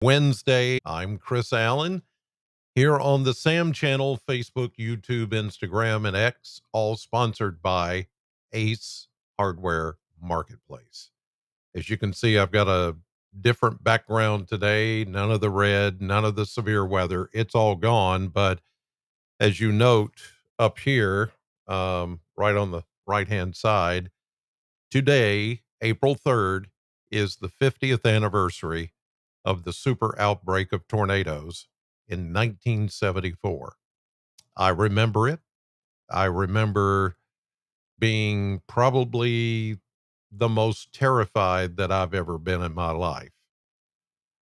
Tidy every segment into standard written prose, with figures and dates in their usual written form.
Wednesday. I'm Chris Allen here on the Sam channel, Facebook, YouTube, Instagram, and X, all sponsored by Ace Hardware Marketplace. As you can see, I've got a different background today. None of the red, none of the severe weather. It's all gone. But as you note up here, right on the right hand side, today, April 3rd, is the 50th anniversary of the super outbreak of tornadoes in 1974. I remember it. I remember being probably the most terrified that I've ever been in my life.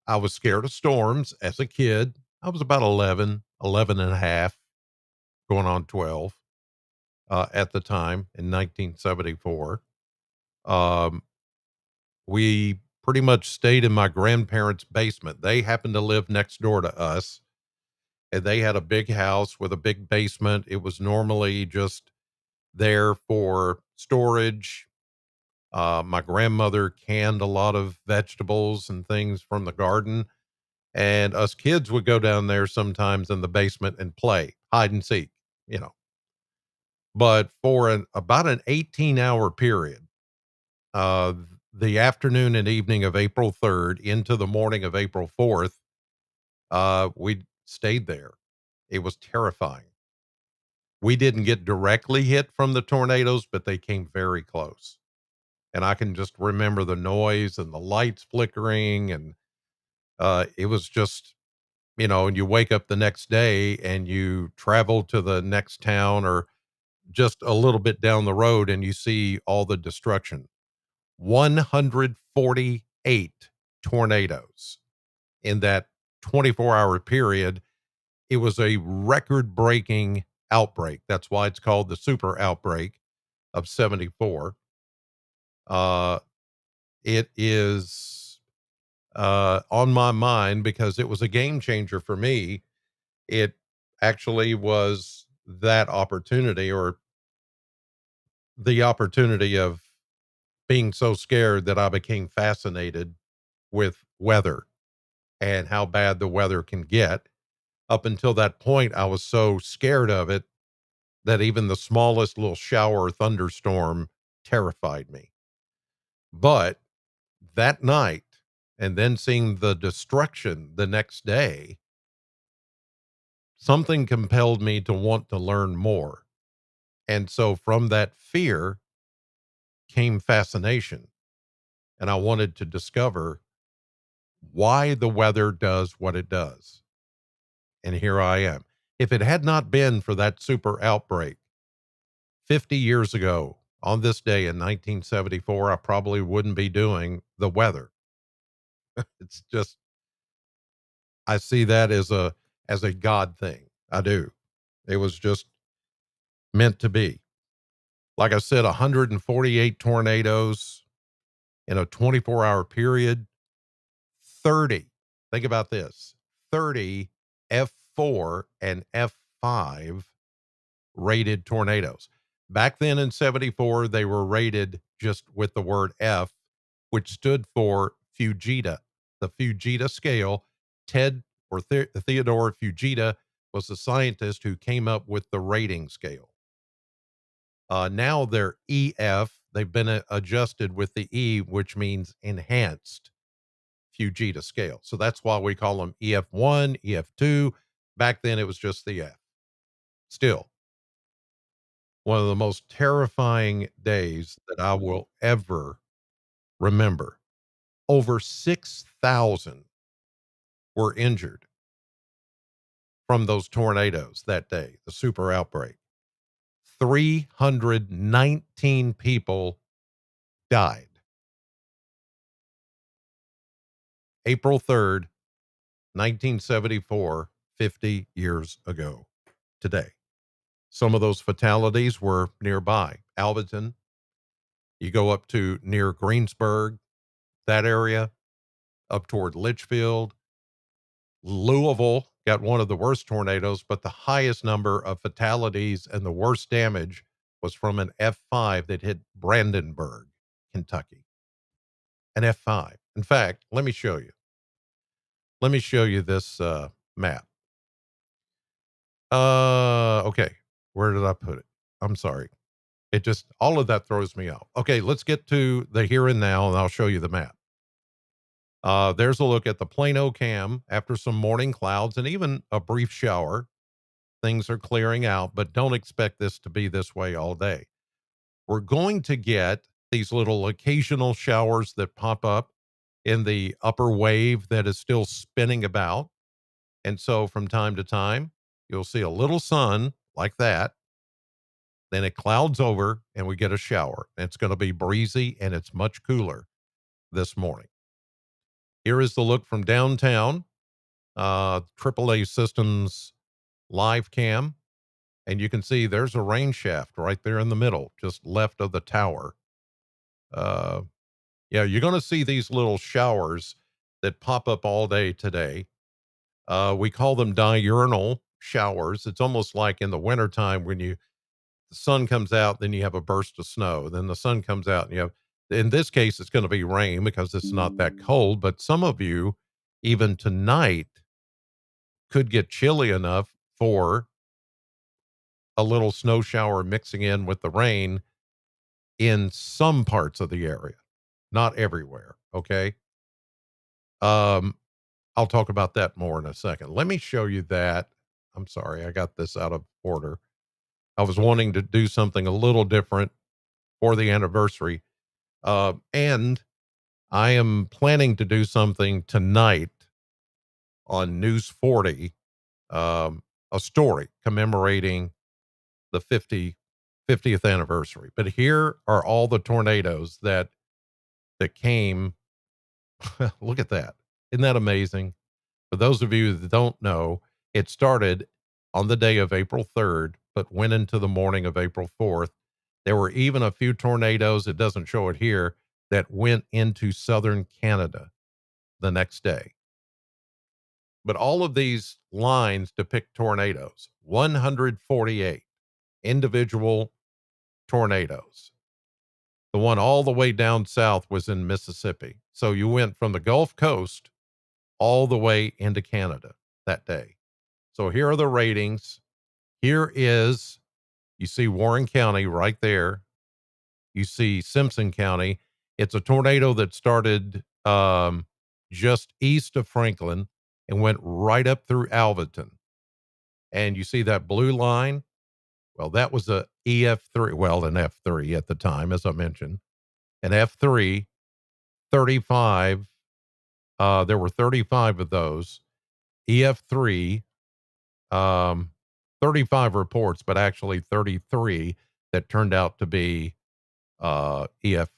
I was scared of storms as a kid. I was about 11 and a half, going on 12 at the time in 1974. Um, we pretty much stayed in my grandparents' basement. They happened to live next door to us, and they had a big house with a big basement. It was normally just there for storage. My grandmother canned a lot of vegetables and things from the garden, and us kids would go down there sometimes in the basement and play hide and seek, you know. But for about an 18-hour period, uh, the afternoon and evening of April 3rd into the morning of April 4th, we stayed there. It was terrifying. We didn't get directly hit from the tornadoes, but they came very close. And I can just remember the noise and the lights flickering. And it was just, and you wake up the next day and you travel to the next town or just a little bit down the road and you see all the destruction. 148 tornadoes in that 24-hour period. It was a record breaking outbreak. That's why it's called the super outbreak of 74. Uh, it is on my mind because it was a game changer for me. It actually was that opportunity, or the opportunity of being so scared that I became fascinated with weather and how bad the weather can get. Up until that point, I was so scared of it that even the smallest little shower or thunderstorm terrified me. But that night, and then seeing the destruction the next day, something compelled me to want to learn more. And so from that fear came fascination. And I wanted to discover why the weather does what it does. And here I am. If it had not been for that super outbreak 50 years ago on this day in 1974, I probably wouldn't be doing the weather. It's just, I see that as a God thing. I do. It was just meant to be. Like I said, 148 tornadoes in a 24-hour period, 30. Think about this. 30 F4 and F5 rated tornadoes. Back then in 74, they were rated just with the word F, which stood for Fujita, the Fujita scale. Ted or Theodore Fujita was the scientist who came up with the rating scale. Now they're EF. They've been adjusted with the E, which means enhanced Fujita scale. So that's why we call them EF1, EF2. Back then it was just the F. Still, one of the most terrifying days that I will ever remember. Over 6,000 were injured from those tornadoes that day, the super outbreak. 319 people died. April 3rd, 1974, 50 years ago today. Some of those fatalities were nearby. Alvaton, you go up to near Greensburg, that area, up toward Litchfield. Louisville got one of the worst tornadoes, but the highest number of fatalities and the worst damage was from an F5 that hit Brandenburg, Kentucky. An F5. In fact, let me show you. Let me show you this map. Okay. Where did I put it? I'm sorry. It just, all of that throws me off. Okay, let's get to the here and now, and I'll show you the map. There's a look at the Plano cam after some morning clouds and even a brief shower. Things are clearing out, but don't expect this to be this way all day. We're going to get these little occasional showers that pop up in the upper wave that is still spinning about. And so from time to time, you'll see a little sun like that. Then it clouds over and we get a shower. It's going to be breezy and it's much cooler this morning. Here is the look from downtown, AAA Systems live cam. And you can see there's a rain shaft right there in the middle, just left of the tower. Uh, yeah, you're going to see these little showers that pop up all day today. We call them diurnal showers. It's almost like in the wintertime when the sun comes out, then you have a burst of snow. Then the sun comes out and you have, in this case, it's going to be rain because it's not that cold. But some of you, even tonight, could get chilly enough for a little snow shower mixing in with the rain in some parts of the area, not everywhere. Okay. Um, I'll talk about that more in a second. Let me show you that. I'm sorry, I got this out of order. I was wanting to do something a little different for the anniversary. And I am planning to do something tonight on News 40, a story commemorating the 50th anniversary. But here are all the tornadoes that came. Look at that. Isn't that amazing? For those of you that don't know, it started on the day of April 3rd, but went into the morning of April 4th. There were even a few tornadoes, it doesn't show it here, that went into southern Canada the next day. But all of these lines depict tornadoes, 148 individual tornadoes. The one all the way down south was in Mississippi. So you went from the Gulf Coast all the way into Canada that day. So here are the ratings. Here is, you see Warren County right there. You see Simpson County. It's a tornado that started just east of Franklin and went right up through Alvaton. And you see that blue line? Well, that was a EF3, well, an F3 at the time, as I mentioned. An F3, 35. There were 35 of those. EF3, um, 35 reports, but actually 33 that turned out to be EF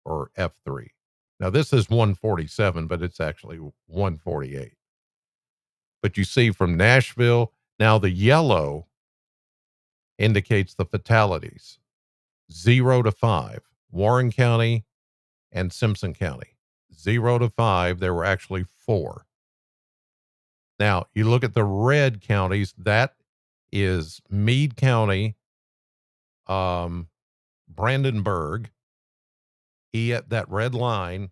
or F3. Now, this is 147, but it's actually 148. But you see from Nashville, now the yellow indicates the fatalities 0 to 5. Warren County and Simpson County, 0 to 5. There were actually 4. Now, you look at the red counties, that is Meade County, um, Brandenburg, that red line,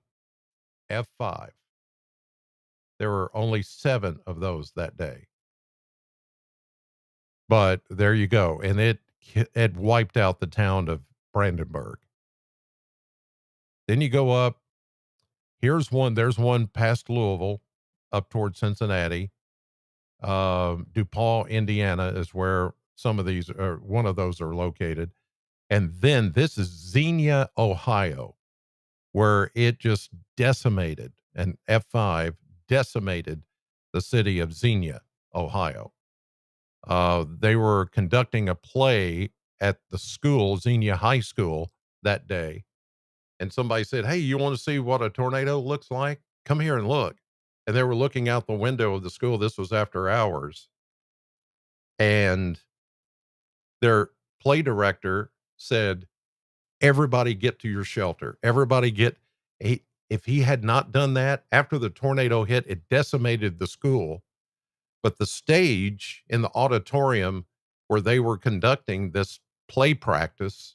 F5. There were only 7 of those that day. But there you go. And it wiped out the town of Brandenburg. Then you go up. There's one past Louisville up towards Cincinnati. DuPont, Indiana is where some of these are, one of those are located. And then this is Xenia, Ohio, where it just decimated, and F5 decimated the city of Xenia, Ohio. They were conducting a play at the school, Xenia High School, that day. And somebody said, "Hey, you want to see what a tornado looks like? Come here and look." And they were looking out the window of the school. This was after hours. And their play director said, "Everybody get to your shelter. Everybody get." If he had not done that, after the tornado hit, it decimated the school. But the stage in the auditorium where they were conducting this play practice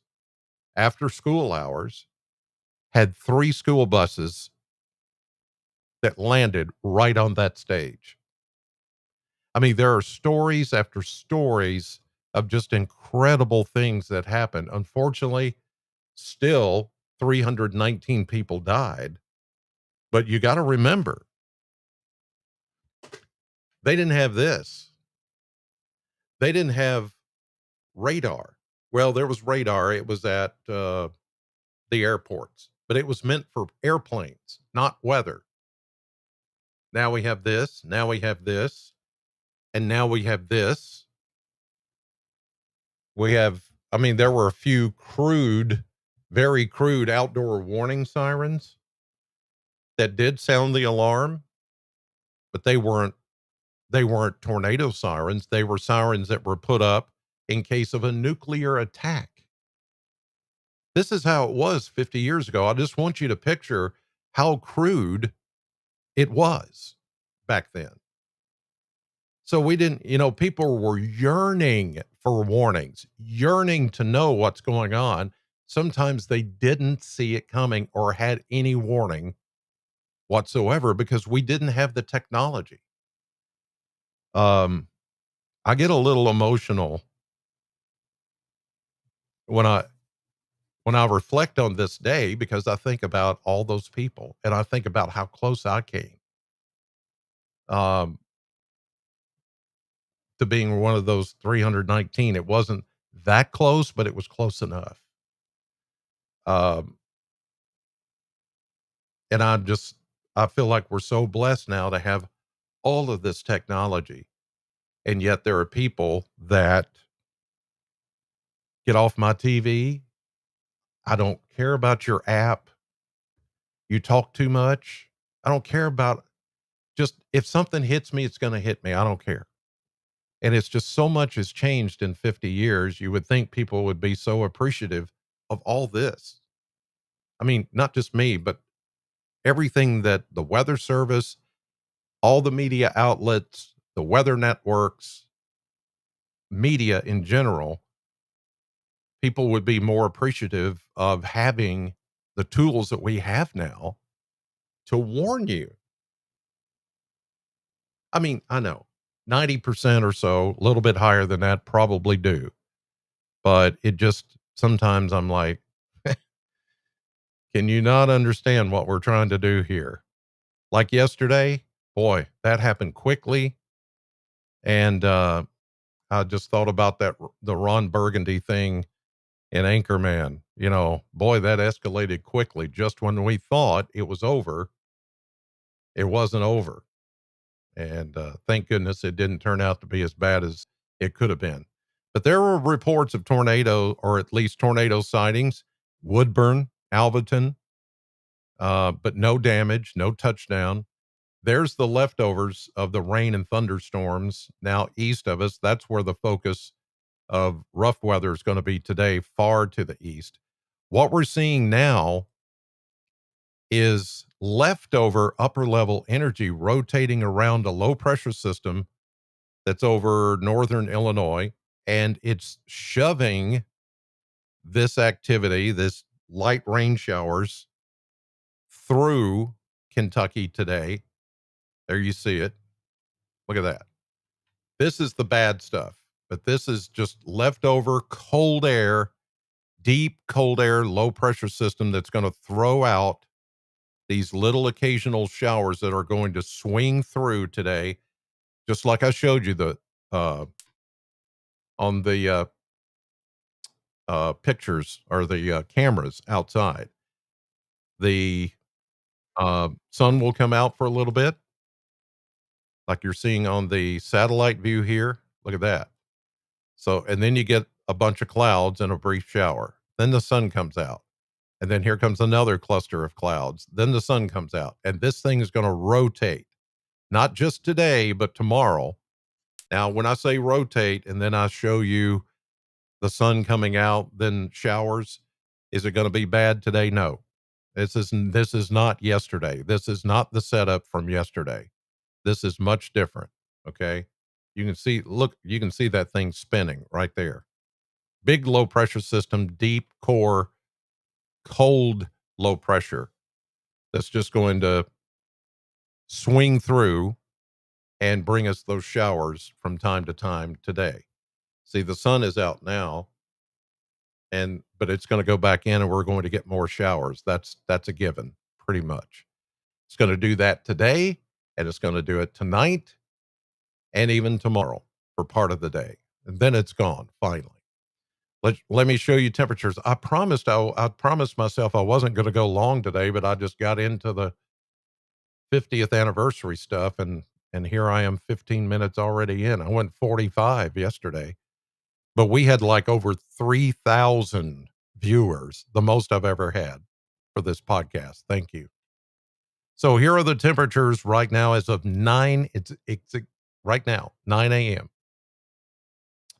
after school hours had 3 school buses that landed right on that stage. I mean, there are stories after stories of just incredible things that happened. Unfortunately, still 319 people died. But you got to remember, they didn't have this. They didn't have radar. Well, there was radar. It was at the airports, but it was meant for airplanes, not weather. Now we have this. Now we have this. And now we have this. We have, I mean, there were a few crude, very crude outdoor warning sirens that did sound the alarm, but they weren't tornado sirens. They were sirens that were put up in case of a nuclear attack. This is how it was 50 years ago. I just want you to picture how crude it was back then. So we didn't, people were yearning for warnings, yearning to know what's going on. Sometimes they didn't see it coming or had any warning whatsoever because we didn't have the technology. Um, I get a little emotional when I reflect on this day because I think about all those people and I think about how close I came um, to being one of those 319. It wasn't that close, but it was close enough. Um, and I feel like we're so blessed now to have all of this technology. And yet there are people that get off my TV. I don't care about your app. You talk too much. I don't care about just if something hits me, it's going to hit me. I don't care. And it's just so much has changed in 50 years. You would think people would be so appreciative of all this. I mean, not just me, but everything that the Weather Service, all the media outlets, the weather networks, media in general, people would be more appreciative of having the tools that we have now to warn you. I mean, I know 90% or so, a little bit higher than that, probably do. But it just sometimes I'm like, can you not understand what we're trying to do here? Like yesterday, boy, that happened quickly. And I just thought about the Ron Burgundy thing in Anchorman. Boy, that escalated quickly. Just when we thought it was over, it wasn't over. And thank goodness it didn't turn out to be as bad as it could have been. But there were reports of tornado, or at least tornado sightings, Woodburn, Alvaton, but no damage, no touchdown. There's the leftovers of the rain and thunderstorms now east of us. That's where the focus of rough weather is going to be today, far to the east. What we're seeing now is leftover upper level energy rotating around a low pressure system that's over northern Illinois, and it's shoving this activity, this light rain showers, through Kentucky today. There you see it. Look at that. This is the bad stuff, but this is just leftover cold air, deep cold air, low pressure system that's going to throw out these little occasional showers that are going to swing through today, just like I showed you uh, on the pictures or the cameras outside. The sun will come out for a little bit, like you're seeing on the satellite view here. Look at that. So, and then you get a bunch of clouds and a brief shower. Then the sun comes out. And then here comes another cluster of clouds. Then the sun comes out. And this thing is going to rotate, not just today, but tomorrow. Now, when I say rotate and then I show you the sun coming out, then showers, is it going to be bad today? No. This is not yesterday. This is not the setup from yesterday. This is much different. Okay. You can see that thing spinning right there. Big low pressure system, deep core, cold low pressure that's just going to swing through and bring us those showers from time to time today. See, the sun is out now, but it's going to go back in and we're going to get more showers. That's a given, pretty much. It's going to do that today, and it's going to do it tonight and even tomorrow for part of the day. And then it's gone finally. Let me show you temperatures. I promised myself I wasn't going to go long today, but I just got into the 50th anniversary stuff, and here I am 15 minutes already in. I went 45 yesterday, but we had like over 3,000 viewers, the most I've ever had for this podcast. Thank you. So here are the temperatures right now as of 9. It's right now, 9 a.m.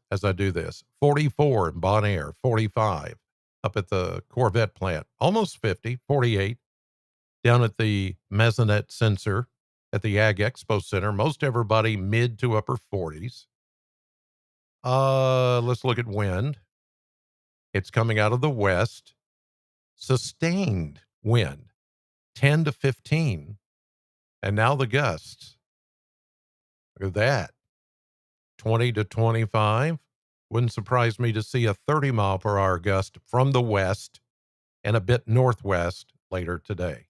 as I do this. 44 in Bon Air, 45 up at the Corvette plant, almost 50, 48 down at the Mesonet Sensor at the Ag Expo Center. Most everybody mid to upper 40s. Let's look at wind. It's coming out of the west. Sustained wind, 10 to 15. And now the gusts. Look at that. 20 to 25. Wouldn't surprise me to see a 30 mile per hour gust from the west and a bit northwest later today.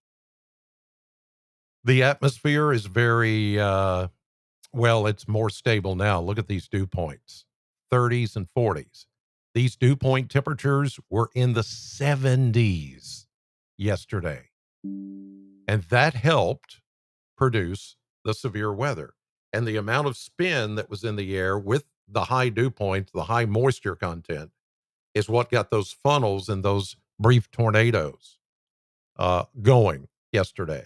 The atmosphere is very, well, it's more stable now. Look at these dew points, 30s and 40s. These dew point temperatures were in the 70s yesterday. And that helped produce the severe weather. And the amount of spin that was in the air with the high dew point, the high moisture content, is what got those funnels and those brief tornadoes going yesterday.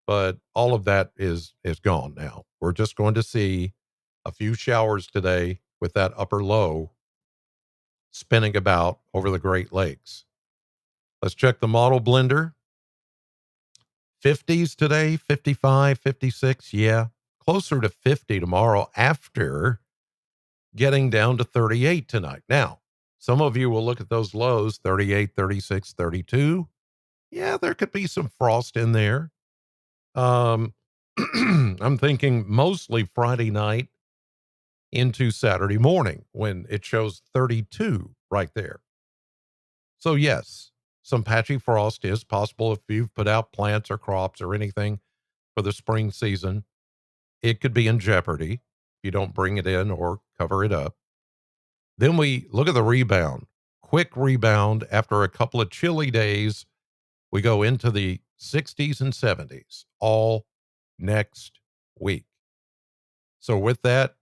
But all of that is gone now. We're just going to see a few showers today with that upper low spinning about over the Great Lakes. Let's check the model blender. 50s today, 55, 56. Yeah, closer to 50 tomorrow after getting down to 38 tonight. Now, some of you will look at those lows, 38, 36, 32. Yeah, there could be some frost in there. I'm thinking mostly Friday night into Saturday morning when it shows 32 right there. So yes, some patchy frost is possible if you've put out plants or crops or anything for the spring season. It could be in jeopardy if you don't bring it in or cover it up. Then we look at the rebound, quick rebound after a couple of chilly days. We go into the 60s and 70s all next week. So with that,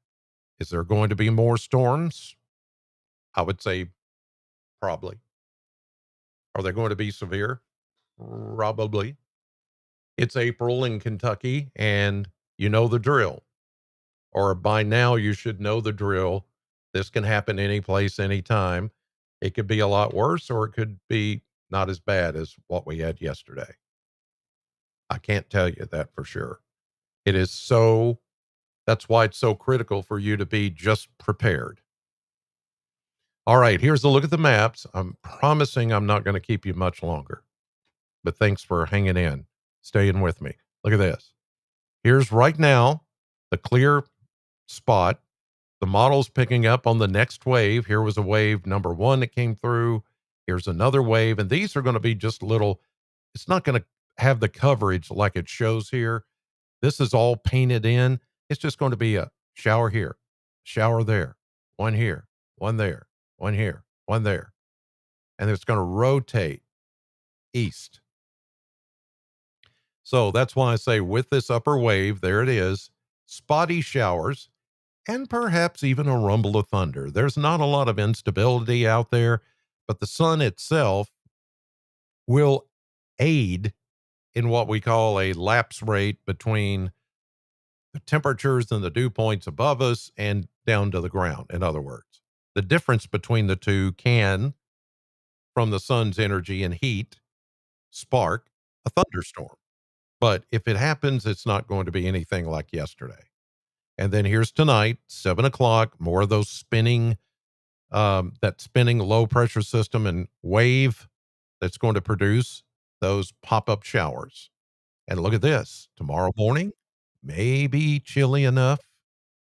is there going to be more storms? I would say probably. Are they going to be severe? Probably. It's April in Kentucky, and you know the drill. Or by now, you should know the drill. This can happen any place, anytime. It could be a lot worse, or it could be not as bad as what we had yesterday. I can't tell you that for sure. It is so, that's why it's so critical for you to be just prepared. All right, here's a look at the maps. I'm promising I'm not going to keep you much longer, but thanks for hanging in, staying with me. Look at this. Here's right now the clear spot. The model's picking up on the next wave. Here was a wave number 1 that came through. Here's another wave, and these are going to be just little, it's not going to have the coverage like it shows here. This is all painted in. It's just going to be a shower here, shower there, one here, one there, one here, one there. And it's going to rotate east. So that's why I say with this upper wave, there it is, spotty showers and perhaps even a rumble of thunder. There's not a lot of instability out there, but the sun itself will aid in what we call a lapse rate between the temperatures and the dew points above us and down to the ground. In other words, the difference between the two can, from the sun's energy and heat, spark a thunderstorm. But if it happens, it's not going to be anything like yesterday. And then here's tonight, 7 o'clock, more of those spinning, that spinning low pressure system and wave that's going to produce those pop-up showers. And look at this, tomorrow morning, maybe chilly enough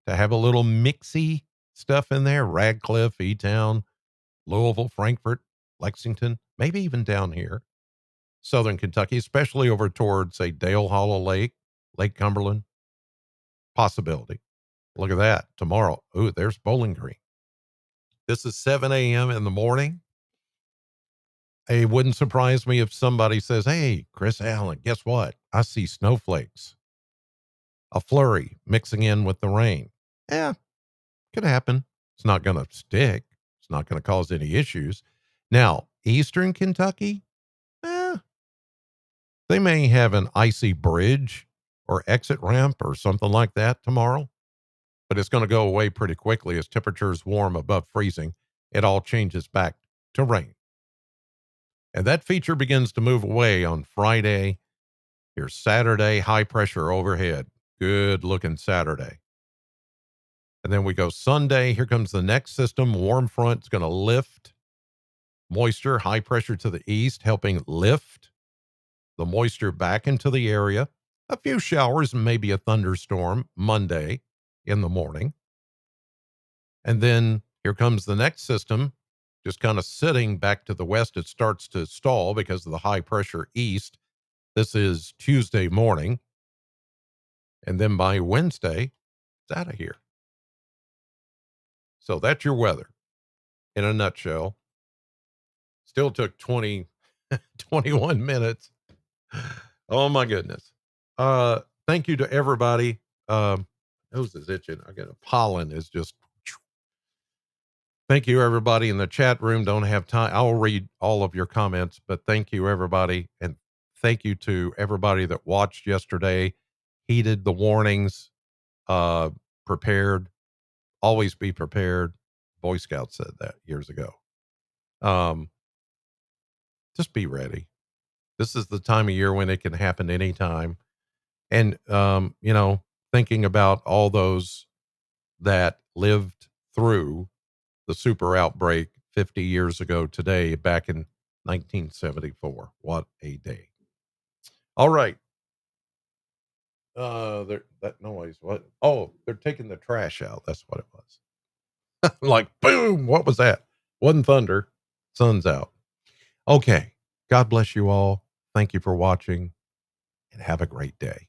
to have a little mixy stuff in there, Radcliffe, E-Town, Louisville, Frankfort, Lexington, maybe even down here, Southern Kentucky, especially over towards, say, Dale Hollow Lake, Lake Cumberland, possibility. Look at that tomorrow. Ooh, there's Bowling Green. This is 7 a.m. in the morning. It wouldn't surprise me if somebody says, "Hey, Chris Allen, guess what? I see snowflakes, a flurry mixing in with the rain." Yeah, could happen. It's not going to stick. It's not going to cause any issues. Now, Eastern Kentucky, eh, they may have an icy bridge or exit ramp or something like that tomorrow, but it's going to go away pretty quickly as temperatures warm above freezing. It all changes back to rain. And that feature begins to move away on Friday. Here's Saturday, high pressure overhead. Good looking Saturday. And then we go Sunday. Here comes the next system. Warm front is going to lift moisture, high pressure to the east, helping lift the moisture back into the area. A few showers and maybe a thunderstorm Monday in the morning. And then here comes the next system, just kind of sitting back to the west. It starts to stall because of the high pressure east. This is Tuesday morning. And then by Wednesday, it's out of here. So that's your weather in a nutshell. Still took 21 minutes. Oh my goodness. Thank you to everybody. Nose is itching. I got a pollen is just, thank you everybody in the chat room. Don't have time. I'll read all of your comments, but thank you everybody. And thank you to everybody that watched yesterday, heeded the warnings, prepared, always be prepared. Boy Scouts said that years ago. Um, just be ready. This is the time of year when it can happen anytime. And, thinking about all those that lived through the super outbreak 50 years ago today, back in 1974. What a day. All right. That noise. What? Oh, they're taking the trash out. That's what it was. Like, boom. What was that? Wasn't thunder. Sun's out. Okay. God bless you all. Thank you for watching and have a great day.